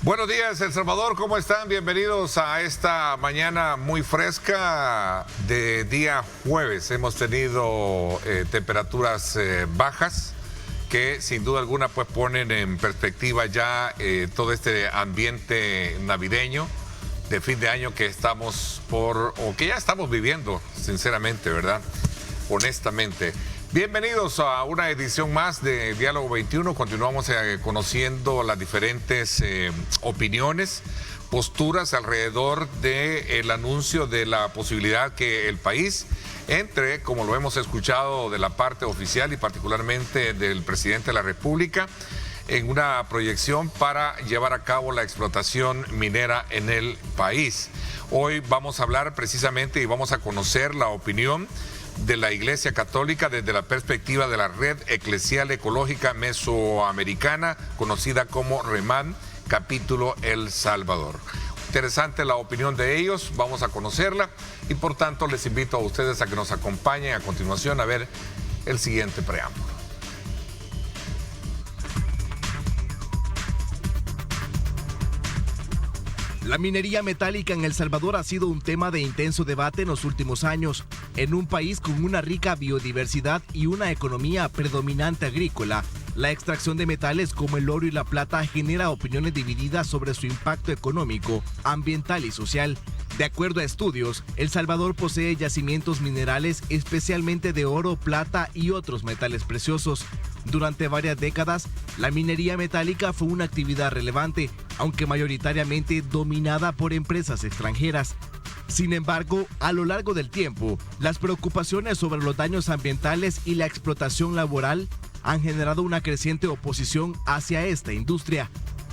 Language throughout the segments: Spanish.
Buenos días, El Salvador, ¿cómo están? Bienvenidos a esta mañana muy fresca de día jueves. Hemos tenido temperaturas bajas que sin duda alguna pues ponen en perspectiva ya todo este ambiente navideño de fin de año que estamos o que ya estamos viviendo, sinceramente, ¿verdad? Honestamente. Bienvenidos a una edición más de Diálogo 21. Continuamos conociendo las diferentes opiniones, posturas alrededor del anuncio de la posibilidad que el país entre, como lo hemos escuchado de la parte oficial y particularmente del presidente de la República, en una proyección para llevar a cabo la explotación minera en el país. Hoy vamos a hablar precisamente y vamos a conocer la opinión de la Iglesia Católica desde la perspectiva de la Red Eclesial Ecológica Mesoamericana, conocida como REMAN, capítulo El Salvador. Interesante la opinión de ellos, vamos a conocerla y por tanto les invito a ustedes a que nos acompañen a continuación a ver el siguiente preámbulo. La minería metálica en El Salvador ha sido un tema de intenso debate en los últimos años. En un país con una rica biodiversidad y una economía predominante agrícola, la extracción de metales como el oro y la plata genera opiniones divididas sobre su impacto económico, ambiental y social. De acuerdo a estudios, El Salvador posee yacimientos minerales, especialmente de oro, plata y otros metales preciosos. Durante varias décadas, la minería metálica fue una actividad relevante, aunque mayoritariamente dominada por empresas extranjeras. Sin embargo, a lo largo del tiempo, las preocupaciones sobre los daños ambientales y la explotación laboral han generado una creciente oposición hacia esta industria.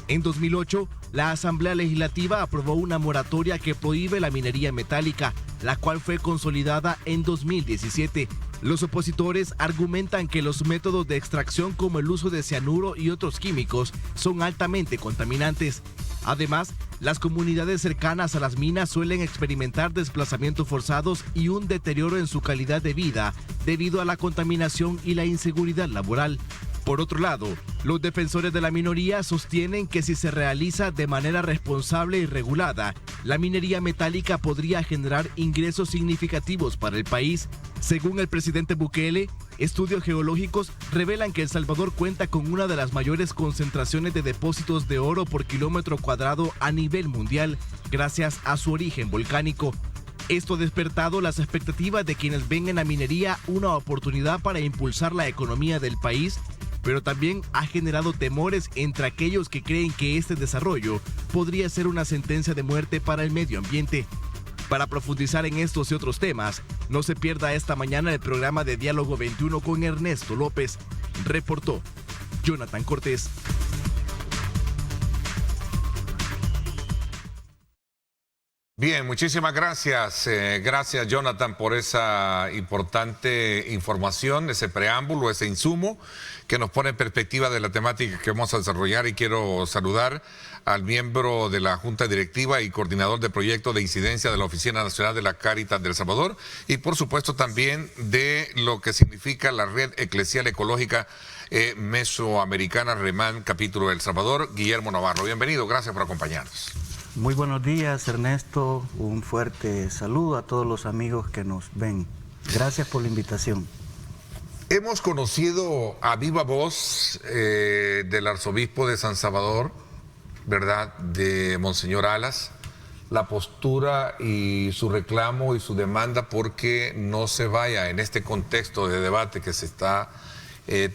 En 2008, la Asamblea Legislativa aprobó una moratoria que prohíbe la minería metálica, la cual fue consolidada en 2017. Los opositores argumentan que los métodos de extracción como el uso de cianuro y otros químicos son altamente contaminantes. Además, las comunidades cercanas a las minas suelen experimentar desplazamientos forzados y un deterioro en su calidad de vida debido a la contaminación y la inseguridad laboral. Por otro lado, los defensores de la minoría sostienen que si se realiza de manera responsable y regulada, la minería metálica podría generar ingresos significativos para el país. Según el presidente Bukele, estudios geológicos revelan que El Salvador cuenta con una de las mayores concentraciones de depósitos de oro por kilómetro cuadrado a nivel mundial, gracias a su origen volcánico. Esto ha despertado las expectativas de quienes ven en la minería una oportunidad para impulsar la economía del país, pero también ha generado temores entre aquellos que creen que este desarrollo podría ser una sentencia de muerte para el medio ambiente. Para profundizar en estos y otros temas, no se pierda esta mañana el programa de Diálogo 21 con Ernesto López. Reportó Jonathan Cortés. Bien, muchísimas gracias. Gracias, Jonathan, por esa importante información, ese preámbulo, ese insumo que nos pone en perspectiva de la temática que vamos a desarrollar. Y quiero saludar al miembro de la Junta Directiva y coordinador de proyectos de incidencia de la Oficina Nacional de la Cáritas de El Salvador y, por supuesto, también de lo que significa la Red Eclesial Ecológica Mesoamericana, REMAN, capítulo El Salvador, Guillermo Navarro. Bienvenido, gracias por acompañarnos. Muy buenos días, Ernesto. Un fuerte saludo a todos los amigos que nos ven. Gracias por la invitación. Hemos conocido a viva voz del arzobispo de San Salvador, ¿verdad?, de Monseñor Alas, la postura y su reclamo y su demanda porque no se vaya en este contexto de debate que se está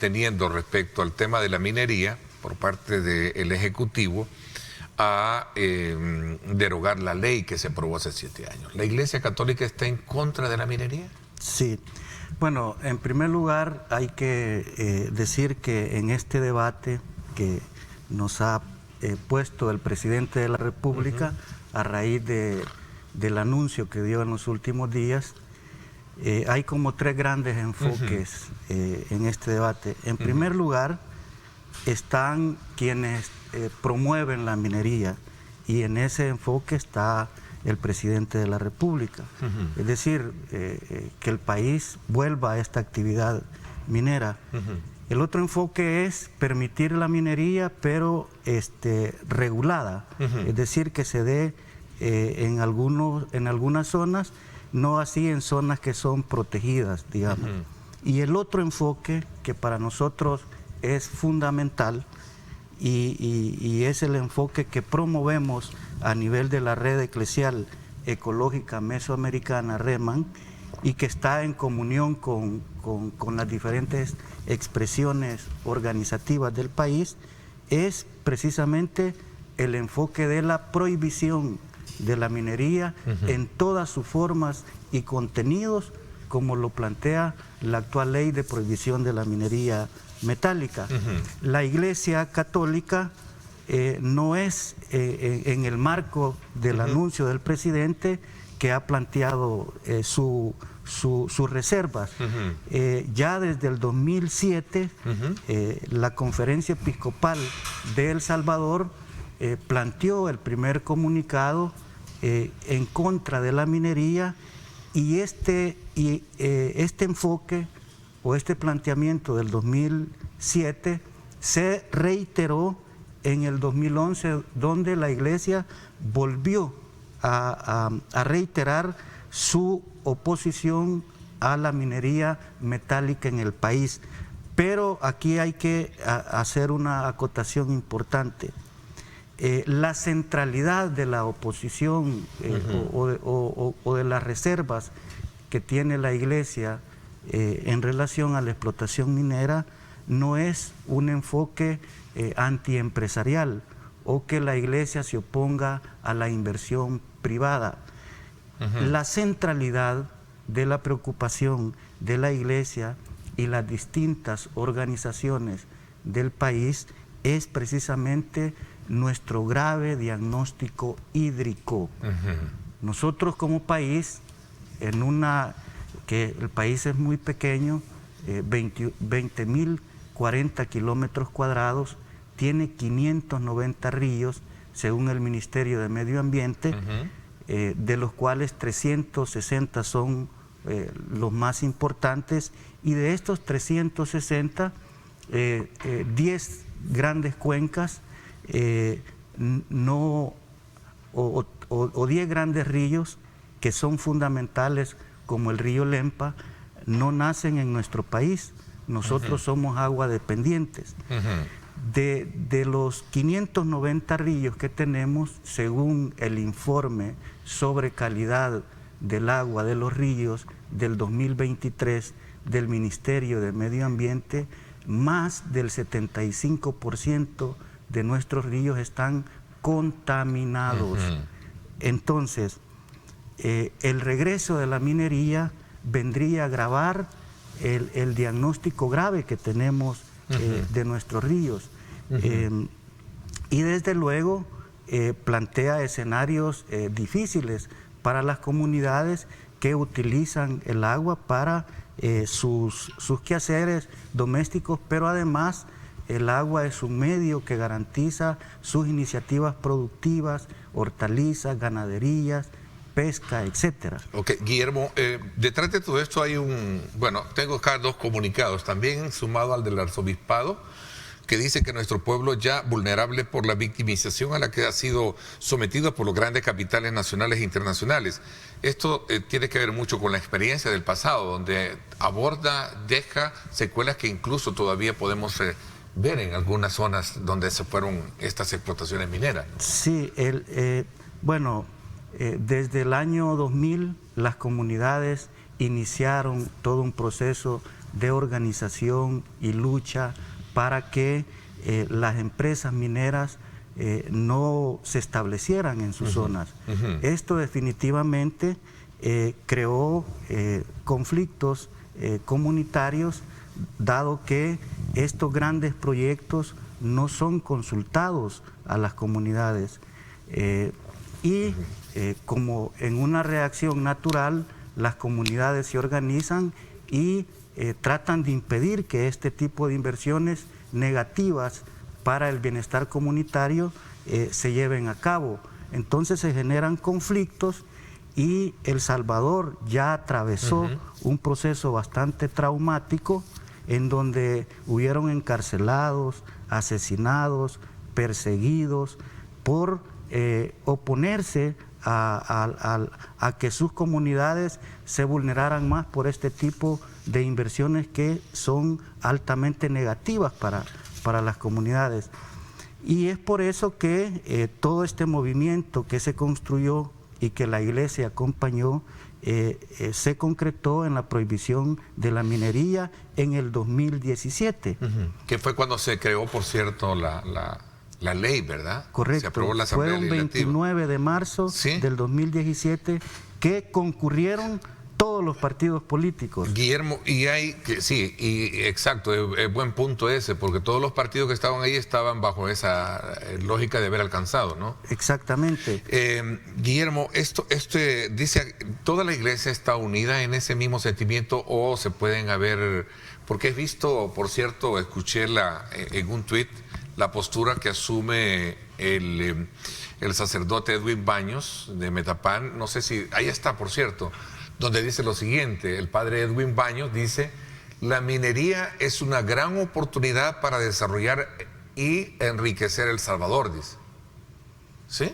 teniendo respecto al tema de la minería por parte del Ejecutivo, a derogar la ley que se aprobó hace 7 años. ¿La Iglesia Católica está en contra de la minería? Sí. Bueno, en primer lugar hay que decir que en este debate que nos ha puesto el presidente de la República a raíz del anuncio que dio en los últimos días, hay como 3 grandes enfoques en este debate. En primer lugar, están quienes promueven la minería y en ese enfoque está el presidente de la República. Es decir, que el país vuelva a esta actividad minera. El otro enfoque es permitir la minería, pero regulada, es decir, que se dé en algunas zonas, no así en zonas que son protegidas, digamos. Y el otro enfoque que para nosotros es fundamental y es el enfoque que promovemos a nivel de la Red Eclesial Ecológica Mesoamericana, REMAN, y que está en comunión con las diferentes expresiones organizativas del país, es precisamente el enfoque de la prohibición de la minería en todas sus formas y contenidos, como lo plantea la actual ley de prohibición de la minería metálica. La Iglesia Católica no es en el marco del anuncio del presidente que ha planteado sus reservas. Ya desde el 2007, la Conferencia Episcopal de El Salvador planteó el primer comunicado en contra de la minería, y este enfoque o este planteamiento del 2007 se reiteró en el 2011, donde la Iglesia volvió a reiterar su oposición a la minería metálica en el país. Pero aquí hay que hacer una acotación importante. La centralidad de la oposición o de las reservas que tiene la Iglesia en relación a la explotación minera no es un enfoque antiempresarial o que la Iglesia se oponga a la inversión privada. La centralidad de la preocupación de la Iglesia y las distintas organizaciones del país es precisamente nuestro grave diagnóstico hídrico. Nosotros como país, que el país es muy pequeño, 20.040 kilómetros cuadrados, tiene 590 ríos, según el Ministerio de Medio Ambiente, de los cuales 360 son los más importantes, y de estos 360, 10 grandes cuencas o 10 grandes ríos que son fundamentales, como el río Lempa, no nacen en nuestro país. Nosotros somos agua dependientes. De los 590 ríos que tenemos, según el informe sobre calidad del agua de los ríos del 2023 del Ministerio de Medio Ambiente, más del 75% de nuestros ríos están contaminados. Entonces, el regreso de la minería vendría a agravar el diagnóstico grave que tenemos de nuestros ríos. Y desde luego plantea escenarios difíciles para las comunidades que utilizan el agua para sus quehaceres domésticos, pero además el agua es un medio que garantiza sus iniciativas productivas, hortalizas, ganaderías, pesca, etcétera. Ok, Guillermo, detrás de todo esto hay tengo acá 2 comunicados, también sumado al del arzobispado, que dice que nuestro pueblo ya vulnerable por la victimización a la que ha sido sometido por los grandes capitales nacionales e internacionales. Esto tiene que ver mucho con la experiencia del pasado, donde deja secuelas que incluso todavía podemos ver en algunas zonas donde se fueron estas explotaciones mineras. Sí, desde el año 2000 las comunidades iniciaron todo un proceso de organización y lucha para que las empresas mineras no se establecieran en sus zonas. Esto definitivamente creó conflictos comunitarios, dado que estos grandes proyectos no son consultados a las comunidades. Como en una reacción natural, las comunidades se organizan y tratan de impedir que este tipo de inversiones negativas para el bienestar comunitario se lleven a cabo. Entonces se generan conflictos, y El Salvador ya atravesó un proceso bastante traumático en donde hubieron encarcelados, asesinados, perseguidos por oponerse a que sus comunidades se vulneraran más por este tipo de inversiones que son altamente negativas para las comunidades. Y es por eso que todo este movimiento que se construyó y que la iglesia acompañó se concretó en la prohibición de la minería en el 2017. Que fue cuando se creó, por cierto, la ley, ¿verdad? Correcto. Se aprobó la Asamblea Fue un Legislativa. 29 de marzo del 2017 que concurrieron todos los partidos políticos. Guillermo, exacto, es buen punto ese, porque todos los partidos que estaban ahí estaban bajo esa lógica de haber alcanzado, ¿no? Exactamente. Guillermo, esto dice, ¿toda la iglesia está unida en ese mismo sentimiento o se pueden haber, porque he visto, por cierto, escuché en un tuit la postura que asume el sacerdote Edwin Baños de Metapán, no sé si, ahí está, por cierto, donde dice lo siguiente, el padre Edwin Baños dice: la minería es una gran oportunidad para desarrollar y enriquecer El Salvador, dice. ¿Sí?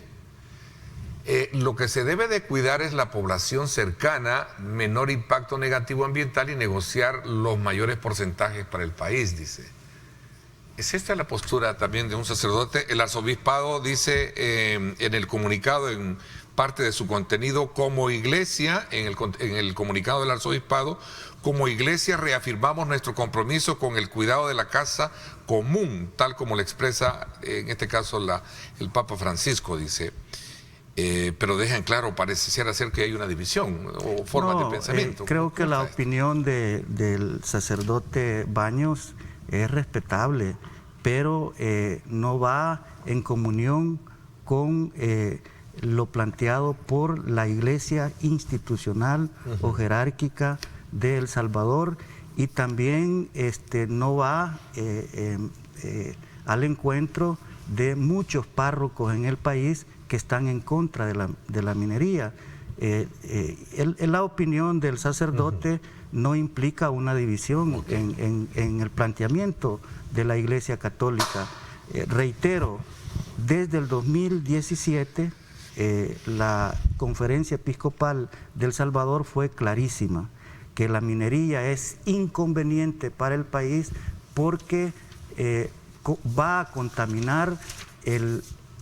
Lo que se debe de cuidar es la población cercana, menor impacto negativo ambiental y negociar los mayores porcentajes para el país, dice. ¿Es esta la postura también de un sacerdote? El arzobispado dice en el comunicado, en parte de su contenido, como iglesia, en el comunicado del arzobispado, como iglesia reafirmamos nuestro compromiso con el cuidado de la casa común, tal como lo expresa en este caso el Papa Francisco, dice. Pero dejan claro, pareciera ser que hay una división o formas de pensamiento. Creo que la opinión del sacerdote Baños es respetable, pero no va en comunión con lo planteado por la iglesia institucional o jerárquica de El Salvador, y también no va al encuentro de muchos párrocos en el país que están en contra de la minería. La opinión del sacerdote no implica una división en el planteamiento de la Iglesia Católica. Reitero, desde el 2017 la Conferencia Episcopal de El Salvador fue clarísima, que la minería es inconveniente para el país porque va a contaminar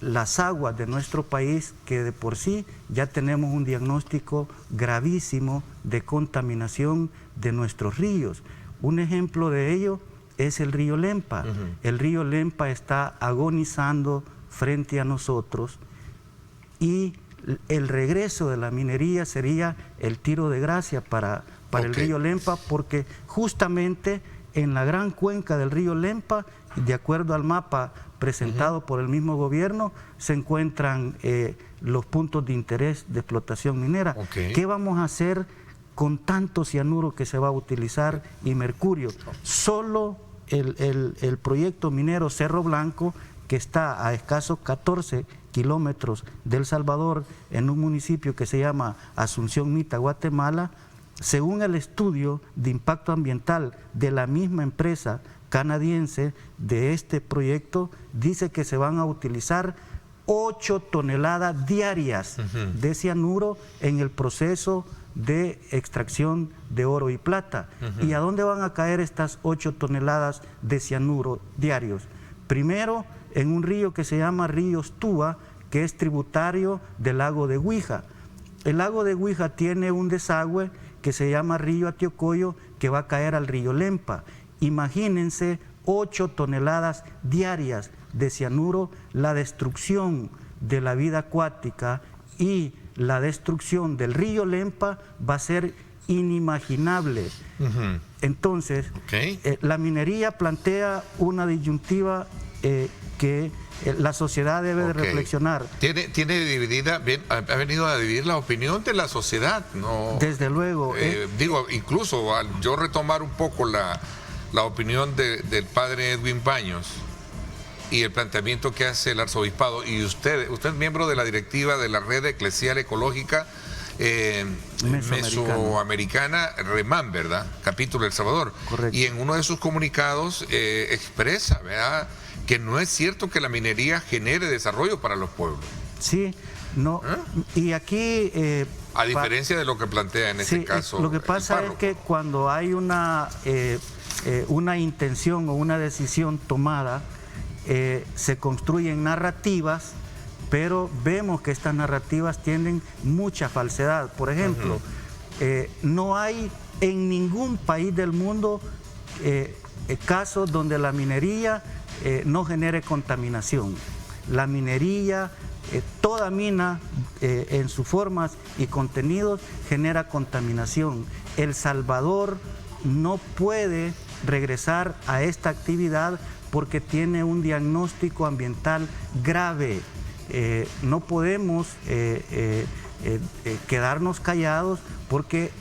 las aguas de nuestro país, que de por sí ya tenemos un diagnóstico gravísimo de contaminación de nuestros ríos. Un ejemplo de ello es el río Lempa. El río Lempa está agonizando frente a nosotros y el regreso de la minería sería el tiro de gracia para el río Lempa, porque justamente en la gran cuenca del río Lempa, de acuerdo al mapa presentado por el mismo gobierno, se encuentran los puntos de interés de explotación minera. ¿Qué vamos a hacer con tanto cianuro que se va a utilizar y mercurio? Solo el proyecto minero Cerro Blanco, que está a escasos 14 kilómetros de El Salvador, en un municipio que se llama Asunción Mita, Guatemala, según el estudio de impacto ambiental de la misma empresa canadiense de este proyecto, dice que se van a utilizar 8 toneladas diarias de cianuro en el proceso de extracción de oro y plata. ¿Y a dónde van a caer estas 8 toneladas de cianuro diarios? Primero, en un río que se llama Río Ostúa, que es tributario del lago de Huija. El lago de Huija tiene un desagüe que se llama Río Atiocoyo, que va a caer al río Lempa. Imagínense 8 toneladas diarias de cianuro, la destrucción de la vida acuática y la destrucción del río Lempa va a ser inimaginable. Entonces, la minería plantea una disyuntiva que la sociedad debe de reflexionar. Tiene dividida, ha venido a dividir la opinión de la sociedad, ¿no? Desde luego. Digo, incluso al yo retomar un poco la opinión del padre Edwin Baños y el planteamiento que hace el arzobispado, y usted es miembro de la directiva de la Red Eclesial Ecológica Mesoamericana, REMAN, ¿verdad? Capítulo El Salvador. Correcto. Y en uno de sus comunicados expresa, ¿verdad?, que no es cierto que la minería genere desarrollo para los pueblos. Sí, no. Y aquí... a diferencia de lo que plantea en este caso. Lo que pasa es que cuando hay una intención o una decisión tomada, se construyen narrativas, pero vemos que estas narrativas tienen mucha falsedad. Por ejemplo, no hay en ningún país del mundo casos donde la minería no genere contaminación. La minería, toda mina en sus formas y contenidos genera contaminación. El Salvador no puede regresar a esta actividad porque tiene un diagnóstico ambiental grave. No podemos quedarnos callados porque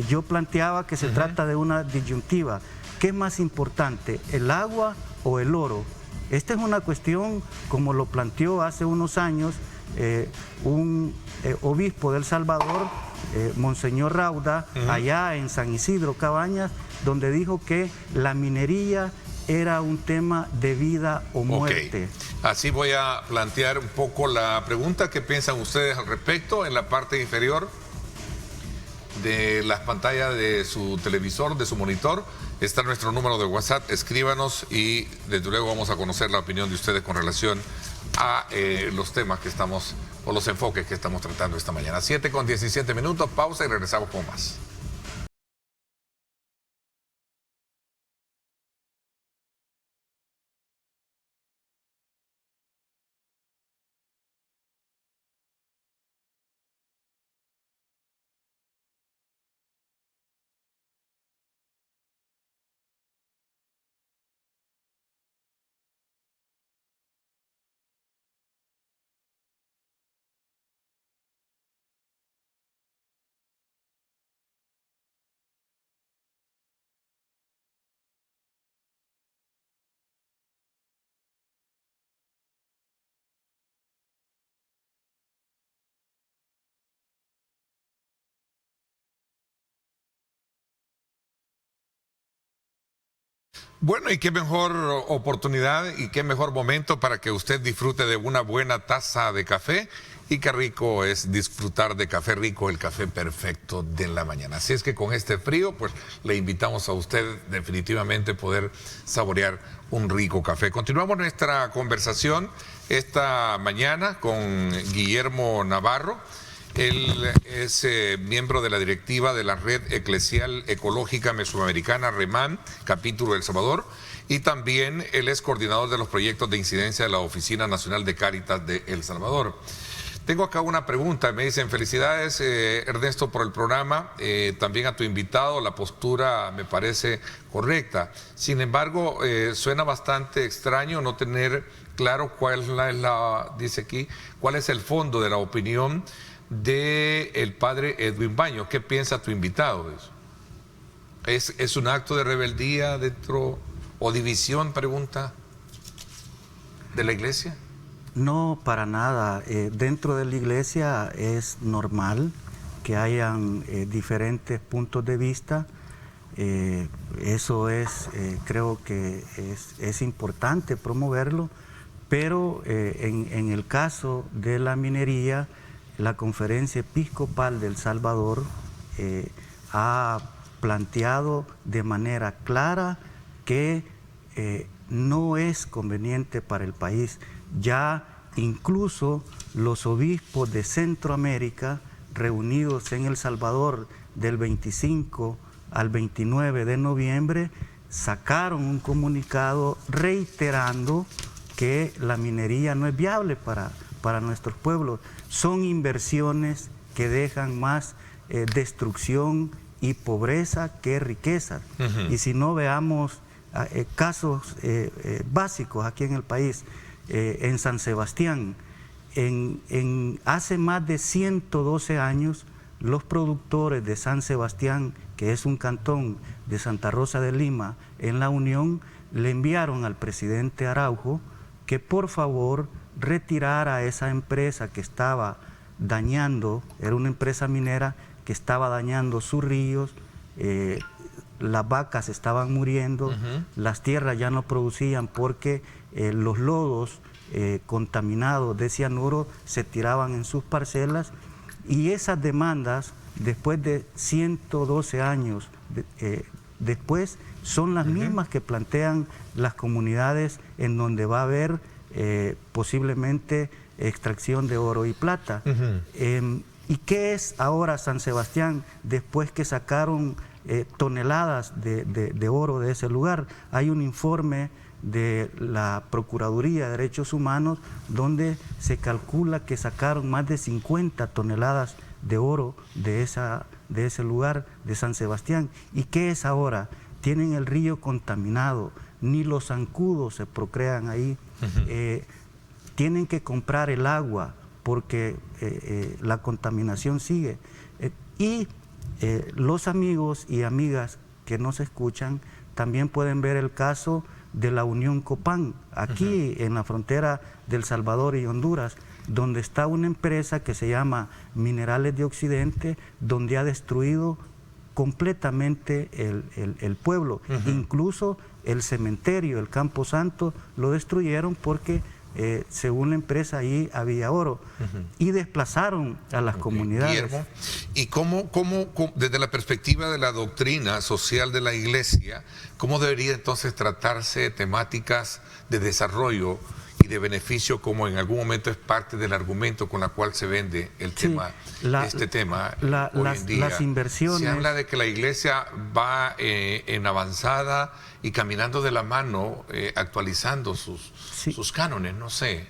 yo planteaba que se trata de una disyuntiva. ¿Qué es más importante, el agua o el oro? Esta es una cuestión, como lo planteó hace unos años un obispo de El Salvador, Monseñor Rauda, allá en San Isidro, Cabañas, donde dijo que la minería era un tema de vida o muerte. Así voy a plantear un poco la pregunta. ¿Qué piensan ustedes al respecto? En la parte inferior de las pantallas de su televisor, de su monitor, está nuestro número de WhatsApp. Escríbanos y desde luego vamos a conocer la opinión de ustedes con relación a los temas que estamos, o los enfoques que estamos tratando esta mañana. 7:17, pausa y regresamos con más. Bueno, y qué mejor oportunidad y qué mejor momento para que usted disfrute de una buena taza de café. Y qué rico es disfrutar de café rico, el café perfecto de la mañana. Así es que con este frío, pues le invitamos a usted definitivamente poder saborear un rico café. Continuamos nuestra conversación esta mañana con Guillermo Navarro. Él es miembro de la directiva de la Red Eclesial Ecológica Mesoamericana, REMAN, capítulo El Salvador, y también él es coordinador de los proyectos de incidencia de la Oficina Nacional de Cáritas de El Salvador. Tengo acá una pregunta, me dicen: felicidades Ernesto por el programa, también a tu invitado, la postura me parece correcta. Sin embargo, suena bastante extraño no tener claro cuál dice aquí, cuál es el fondo de la opinión del padre Edwin Baños. ¿Qué piensa tu invitado de eso? ¿Es un acto de rebeldía dentro o división, pregunta, de la iglesia? No, para nada. Dentro de la iglesia es normal que hayan diferentes puntos de vista. Eso es, creo que es importante promoverlo, pero en el caso de la minería, la Conferencia Episcopal de El Salvador ha planteado de manera clara que no es conveniente para el país. Ya incluso los obispos de Centroamérica, reunidos en El Salvador del 25 al 29 de noviembre, sacaron un comunicado reiterando que la minería no es viable para nuestros pueblos. Son inversiones que dejan más destrucción y pobreza que riqueza. Y si no, veamos casos básicos aquí en el país. En San Sebastián, hace más de 112 años, los productores de San Sebastián, que es un cantón de Santa Rosa de Lima, en la Unión, le enviaron al presidente Araujo que por favor retirara a esa empresa que estaba dañando, era una empresa minera que estaba dañando sus ríos, las vacas estaban muriendo, las tierras ya no producían porque los lodos contaminados de cianuro se tiraban en sus parcelas, y esas demandas, después de 112 años después, son las mismas que plantean las comunidades en donde va a haber posiblemente extracción de oro y plata. ¿Y qué es ahora San Sebastián después que sacaron toneladas de oro de ese lugar? Hay un informe de la Procuraduría de Derechos Humanos donde se calcula que sacaron más de 50 toneladas de oro de ese lugar de San Sebastián. ¿Y qué es ahora? Tienen el río contaminado, ni los zancudos se procrean ahí, tienen que comprar el agua porque la contaminación sigue. Los amigos y amigas que nos escuchan también pueden ver el caso de la Unión Copán, aquí en la frontera de El Salvador y Honduras, donde está una empresa que se llama Minerales de Occidente, donde ha destruido completamente el pueblo. Incluso el cementerio, el Campo Santo, lo destruyeron porque según la empresa ahí había oro, y desplazaron a las comunidades. Guillermo, ¿y cómo, desde la perspectiva de la doctrina social de la Iglesia, cómo debería entonces tratarse temáticas de desarrollo y de beneficio, como en algún momento es parte del argumento con la cual se vende el tema, este tema hoy en día? Las inversiones. Se habla de que la Iglesia va en avanzada y caminando de la mano, actualizando sus cánones, no sé.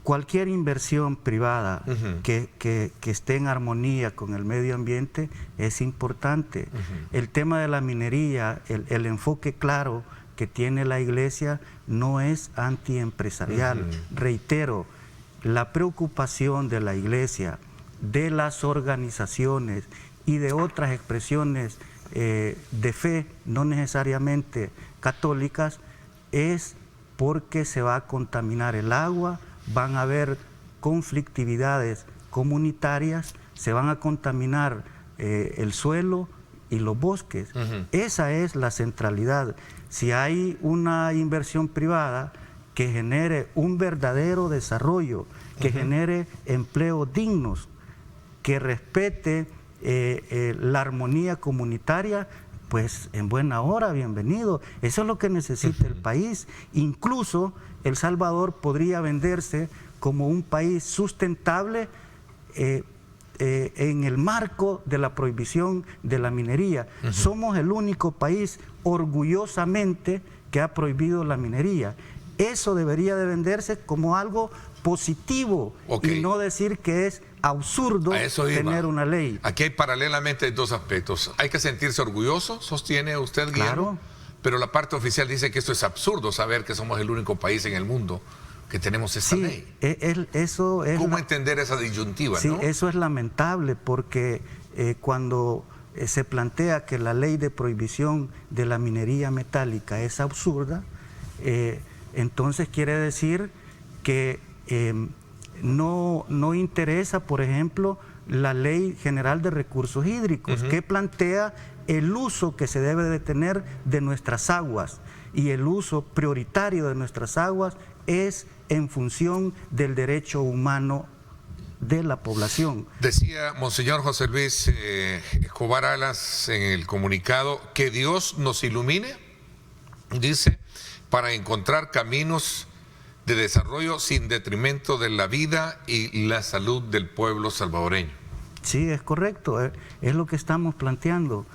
Cualquier inversión privada que esté en armonía con el medio ambiente es importante. El tema de la minería, el enfoque claro que tiene la Iglesia no es antiempresarial. Reitero, la preocupación de la Iglesia, de las organizaciones y de otras expresiones de fe, no necesariamente católicas, es porque se va a contaminar el agua, van a haber conflictividades comunitarias, se van a contaminar el suelo y los bosques. Esa es la centralidad. Si hay una inversión privada que genere un verdadero desarrollo, que genere empleos dignos, que respete la armonía comunitaria, pues en buena hora, bienvenido. Eso es lo que necesita el país. Incluso El Salvador podría venderse como un país sustentable en el marco de la prohibición de la minería. Somos el único país orgullosamente que ha prohibido la minería. Eso debería de venderse como algo positivo y no decir que es absurdo tener una ley. Aquí hay paralelamente dos aspectos. Hay que sentirse orgulloso, sostiene usted, Guillermo. Claro. Pero la parte oficial dice que esto es absurdo, saber que somos el único país en el mundo que tenemos esta ley. Eso es ¿Cómo entender esa disyuntiva? Sí, ¿no? Eso es lamentable porque cuando se plantea que la ley de prohibición de la minería metálica es absurda, entonces quiere decir que no interesa, por ejemplo, la Ley General de Recursos Hídricos, que plantea el uso que se debe de tener de nuestras aguas, y el uso prioritario de nuestras aguas es en función del derecho humano de la población. Decía Monseñor José Luis Escobar Alas en el comunicado que Dios nos ilumine, dice, para encontrar caminos de desarrollo sin detrimento de la vida y la salud del pueblo salvadoreño. Sí, es correcto, es lo que estamos planteando.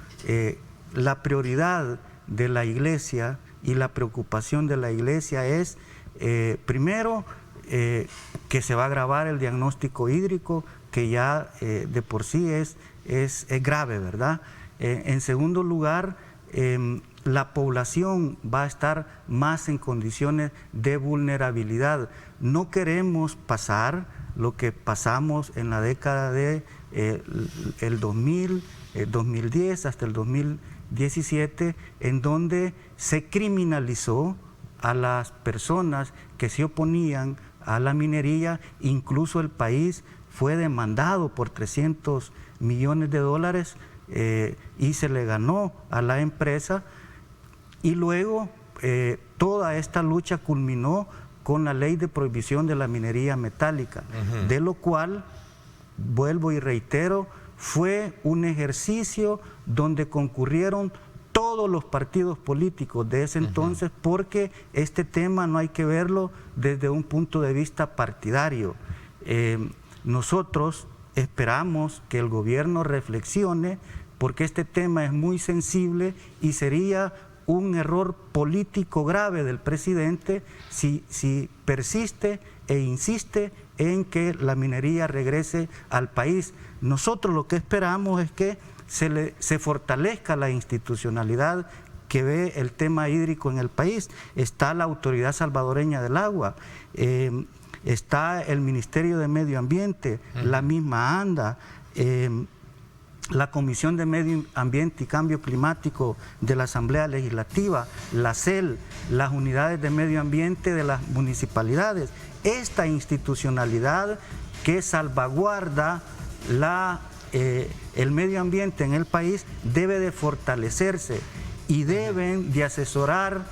La prioridad de la Iglesia y la preocupación de la Iglesia es, primero, que se va a agravar el diagnóstico hídrico, que ya de por sí es grave, ¿verdad? En segundo lugar, la población va a estar más en condiciones de vulnerabilidad. No queremos pasar lo que pasamos en la década de el 2010 hasta el 2017, en donde se criminalizó a las personas que se oponían a la minería. Incluso el país fue demandado por 300 millones de dólares y se le ganó a la empresa. Y luego toda esta lucha culminó con la ley de prohibición de la minería metálica, de lo cual, vuelvo y reitero, fue un ejercicio donde concurrieron todos los partidos políticos de ese entonces, porque este tema no hay que verlo desde un punto de vista partidario. Nosotros esperamos que el gobierno reflexione, porque este tema es muy sensible y sería un error político grave del presidente si persiste e insiste en que la minería regrese al país. Nosotros lo que esperamos es que se fortalezca la institucionalidad que ve el tema hídrico en el país. Está la Autoridad Salvadoreña del Agua, está el Ministerio de Medio Ambiente, la misma ANDA, la Comisión de Medio Ambiente y Cambio Climático de la Asamblea Legislativa, la CEL, las unidades de medio ambiente de las municipalidades. Esta institucionalidad que salvaguarda el medio ambiente en el país debe de fortalecerse y deben de asesorar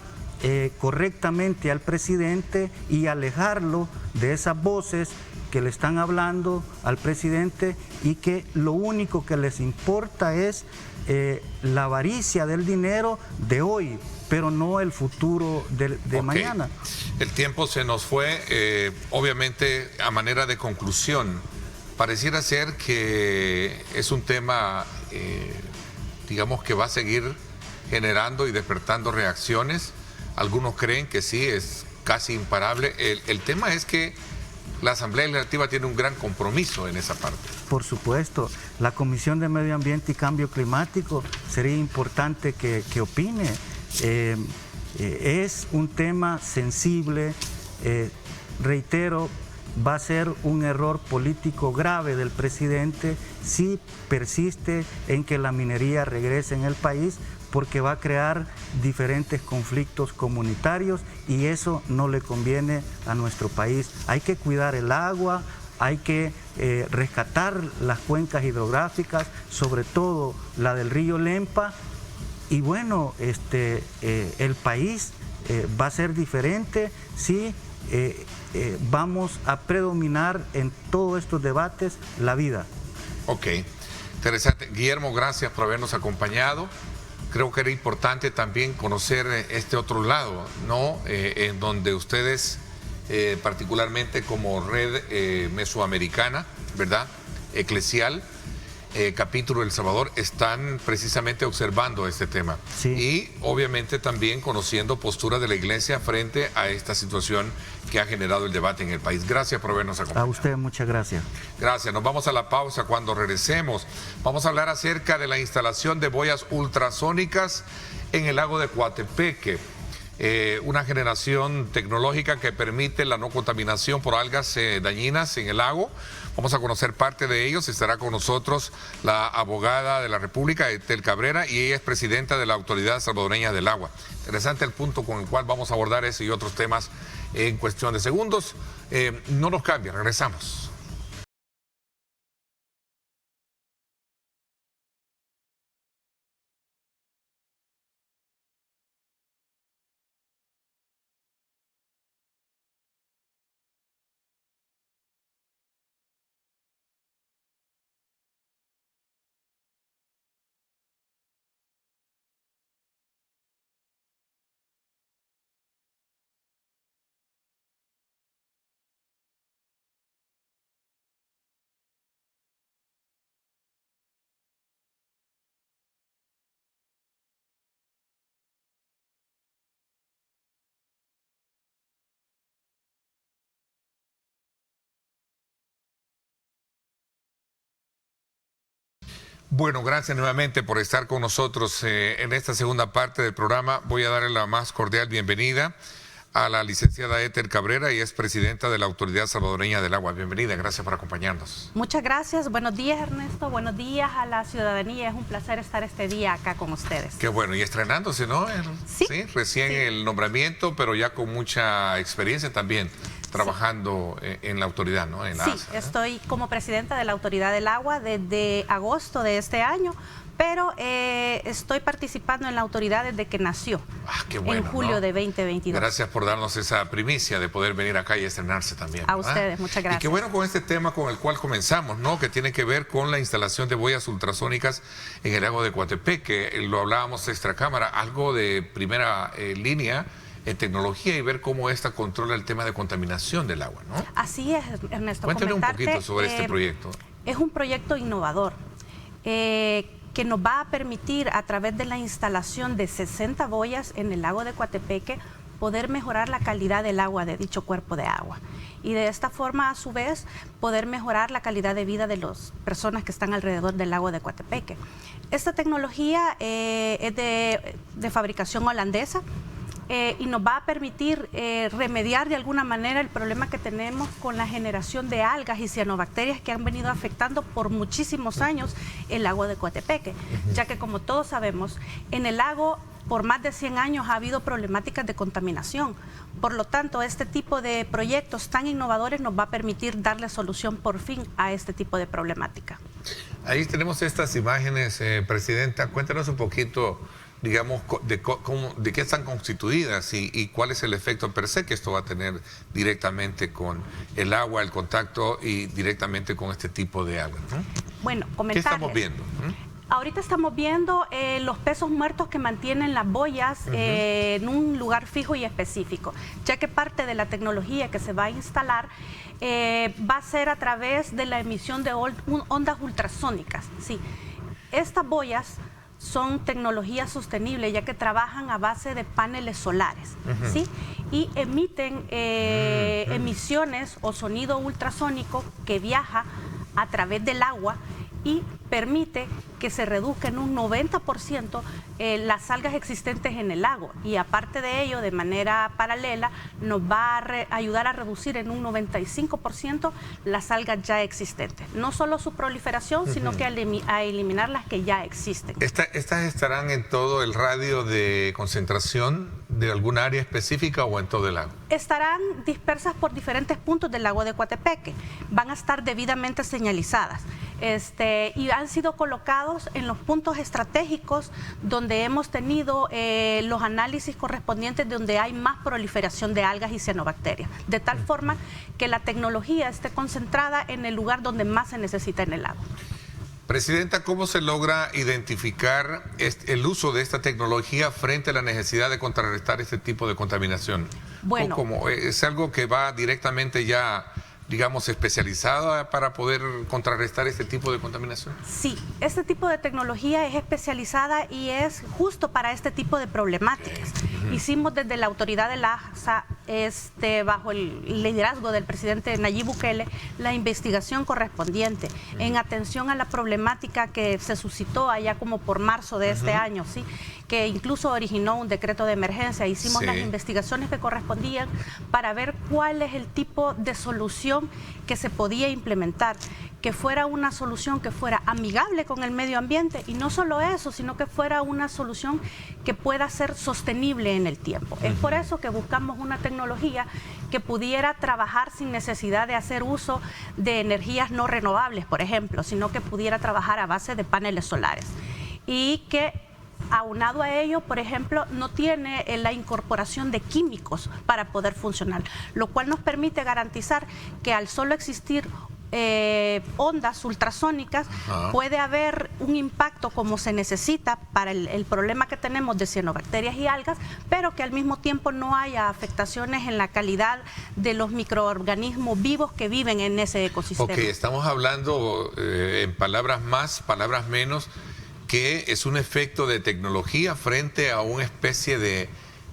correctamente al presidente y alejarlo de esas voces que le están hablando al presidente y que lo único que les importa es la avaricia del dinero de hoy, pero no el futuro de mañana. El tiempo se nos fue. Obviamente, a manera de conclusión, pareciera ser que es un tema, digamos, que va a seguir generando y despertando reacciones. Algunos creen que sí, es casi imparable. El tema es que la Asamblea Legislativa tiene un gran compromiso en esa parte. Por supuesto, la Comisión de Medio Ambiente y Cambio Climático sería importante que opine. Es un tema sensible, reitero, va a ser un error político grave del presidente si persiste en que la minería regrese en el país, porque va a crear diferentes conflictos comunitarios y eso no le conviene a nuestro país. Hay que cuidar el agua, hay que rescatar las cuencas hidrográficas, sobre todo la del río Lempa, y bueno, el país va a ser diferente si vamos a predominar en todos estos debates la vida. Ok, interesante. Guillermo, gracias por habernos acompañado. Creo que era importante también conocer este otro lado, ¿no? En donde ustedes, particularmente como red mesoamericana, ¿verdad? Eclesial, capítulo El Salvador, están precisamente observando este tema. Sí. Y obviamente también conociendo posturas de la Iglesia frente a esta situación que ha generado el debate en el país. Gracias por habernos acompañado. A usted muchas gracias. Gracias. Nos vamos a la pausa. Cuando regresemos, vamos a hablar acerca de la instalación de boyas ultrasónicas en el lago de Coatepeque. Una generación tecnológica que permite la no contaminación por algas dañinas en el lago. Vamos a conocer parte de ellos. Estará con nosotros la abogada de la República, Ethel Cabrera, y ella es presidenta de la Autoridad Salvadoreña del Agua. Interesante el punto con el cual vamos a abordar ese y otros temas en cuestión de segundos. No nos cambien, regresamos. Bueno, gracias nuevamente por estar con nosotros en esta segunda parte del programa. Voy a darle la más cordial bienvenida a la licenciada Ethel Cabrera, y es presidenta de la Autoridad Salvadoreña del Agua. Bienvenida, gracias por acompañarnos. Muchas gracias. Buenos días, Ernesto. Buenos días a la ciudadanía. Es un placer estar este día acá con ustedes. Qué bueno, y estrenándose, ¿no? Sí. Recién el nombramiento, pero ya con mucha experiencia también. trabajando en la autoridad, ¿no? En la Sí, ASA, ¿no? estoy como presidenta de la Autoridad del Agua desde agosto de este año, pero estoy participando en la autoridad desde que nació, Qué bueno, en julio ¿no? de 2022. Gracias por darnos esa primicia de poder venir acá y estrenarse también. A ¿verdad? ustedes, muchas gracias. Y qué bueno con este tema con el cual comenzamos, ¿no? Que tiene que ver con la instalación de boyas ultrasónicas en el lago de Coatepeque. Lo hablábamos extra cámara, algo de primera línea en tecnología y ver cómo esta controla el tema de contaminación del agua, ¿no? Así es, Ernesto. Cuéntame un comentarte, poquito sobre este proyecto. Es un proyecto innovador que nos va a permitir, a través de la instalación de 60 boyas en el lago de Coatepeque, poder mejorar la calidad del agua de dicho cuerpo de agua. Y de esta forma, a su vez, poder mejorar la calidad de vida de las personas que están alrededor del lago de Coatepeque. Esta tecnología es de fabricación holandesa. Y nos va a permitir remediar de alguna manera el problema que tenemos con la generación de algas y cianobacterias que han venido afectando por muchísimos años el lago de Coatepeque, ya que como todos sabemos, en el lago por más de 100 años ha habido problemáticas de contaminación. Por lo tanto, este tipo de proyectos tan innovadores nos va a permitir darle solución por fin a este tipo de problemática. Ahí tenemos estas imágenes, Presidenta. Cuéntanos un poquito, digamos, de qué están constituidas y cuál es el efecto per se que esto va a tener directamente con el agua, el contacto y directamente con este tipo de algas, ¿no? Bueno, ¿Qué estamos viendo? Ahorita estamos viendo los pesos muertos que mantienen las boyas en un lugar fijo y específico, ya que parte de la tecnología que se va a instalar va a ser a través de la emisión de ondas ultrasónicas. Sí. Estas boyas son tecnología sostenible, ya que trabajan a base de paneles solares, ¿sí? Y emiten emisiones o sonido ultrasónico que viaja a través del agua y permite que se reduzca en un 90% las algas existentes en el lago, y aparte de ello, de manera paralela, nos va a ayudar a reducir en un 95% las algas ya existentes. No solo su proliferación, sino que a eliminar las que ya existen. ¿Estas estarán en todo el radio de concentración de alguna área específica o en todo el lago? Estarán dispersas por diferentes puntos del lago de Coatepeque. Van a estar debidamente señalizadas. Y han sido colocados en los puntos estratégicos donde hemos tenido los análisis correspondientes, donde hay más proliferación de algas y cianobacterias, de tal forma que la tecnología esté concentrada en el lugar donde más se necesita en el lago. Presidenta, ¿cómo se logra identificar el uso de esta tecnología frente a la necesidad de contrarrestar este tipo de contaminación? Bueno, ¿es algo que va directamente ya, digamos, especializada para poder contrarrestar este tipo de contaminación? Sí, este tipo de tecnología es especializada y es justo para este tipo de problemáticas. Hicimos desde la autoridad de la ASA, bajo el liderazgo del presidente Nayib Bukele, la investigación correspondiente en atención a la problemática que se suscitó allá como por marzo de este año, ¿sí? Que incluso originó un decreto de emergencia. Hicimos las investigaciones que correspondían para ver cuál es el tipo de solución que se podía implementar, que fuera una solución que fuera amigable con el medio ambiente, y no solo eso, sino que fuera una solución que pueda ser sostenible en el tiempo. Es por eso que buscamos una tecnología que pudiera trabajar sin necesidad de hacer uso de energías no renovables, por ejemplo, sino que pudiera trabajar a base de paneles solares y que, aunado a ello, por ejemplo, no tiene la incorporación de químicos para poder funcionar, lo cual nos permite garantizar que al solo existir ondas ultrasónicas puede haber un impacto como se necesita para el problema que tenemos de cianobacterias y algas, pero que al mismo tiempo no haya afectaciones en la calidad de los microorganismos vivos que viven en ese ecosistema. Ok, estamos hablando en palabras más, palabras menos, que es un efecto de tecnología frente a una especie de,